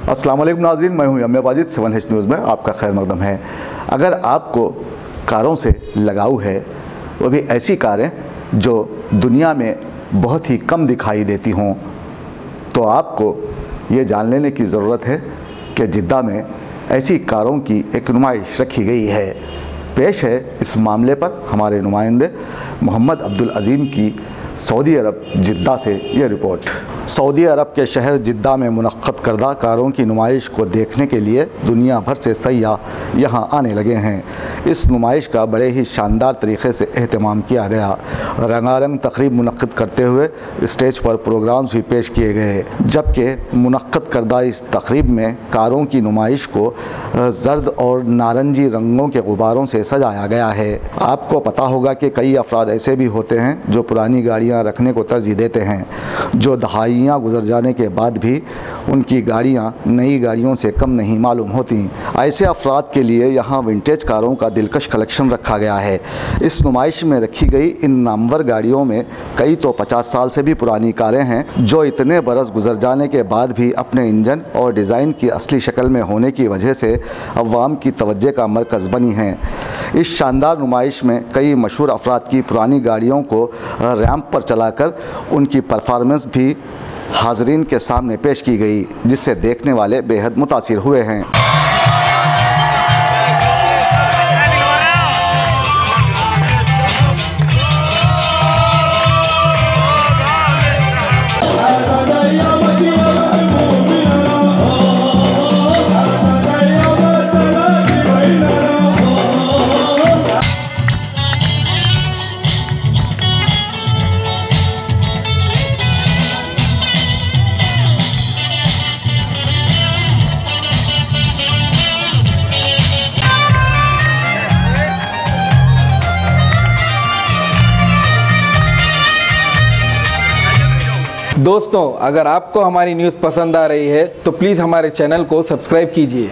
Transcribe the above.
अस्सलाम वालेकुम नाज़रीन, मैं हूं यम्या वाजिद। 7H न्यूज़ में आपका खैर मकदम है। अगर आपको कारों से लगाव है, वो भी ऐसी कारें जो दुनिया में बहुत ही कम दिखाई देती हों, तो आपको ये जान लेने की ज़रूरत है कि जिद्दा में ऐसी कारों की एक नुमाइश रखी गई है। पेश है इस मामले पर हमारे नुमाइंदे मोहम्मद अब्दुल अज़ीम की सऊदी अरब जिद्दा से ये रिपोर्ट। सऊदी अरब के शहर जिद्दा में मुनक्कद करदा कारों की नुमाइश को देखने के लिए दुनिया भर से सयाह यहाँ आने लगे हैं। इस नुमाइश का बड़े ही शानदार तरीक़े से एहतमाम किया गया। रंगारंग तकरीब मुनक्कद करते हुए स्टेज पर प्रोग्राम्स भी पेश किए गए, जबकि मुनक्कद करदा इस तकरीब में कारों की नुमाइश को जर्द और नारंगी रंगों के गुब्बारों से सजाया गया है। आपको पता होगा कि कई अफराद ऐसे भी होते हैं जो पुरानी गाड़ियाँ रखने को तरजीह देते हैं, जो दहाइयाँ गुजर जाने के बाद भी उनकी गाड़ियाँ नई गाड़ियों से कम नहीं मालूम होती। ऐसे अफराद के लिए यहाँ विंटेज कारों का दिलकश कलेक्शन रखा गया है। इस नुमाइश में रखी गई इन नामवर गाड़ियों में कई तो 50 साल से भी पुरानी कारें हैं, जो इतने बरस गुजर जाने के बाद भी अपने इंजन और डिज़ाइन की असली शक्ल में होने की वजह से अवाम की तवज्जो का मरकज़ बनी हैं। इस शानदार नुमाइश में कई मशहूर अफराद की पुरानी गाड़ियों को रैंप पर चलाकर उनकी परफॉर्मेंस भी हाज़रीन के सामने पेश की गई, जिससे देखने वाले बेहद मुतासिर हुए हैं। दोस्तों, अगर आपको हमारी न्यूज़ पसंद आ रही है तो प्लीज़ हमारे चैनल को सब्सक्राइब कीजिए।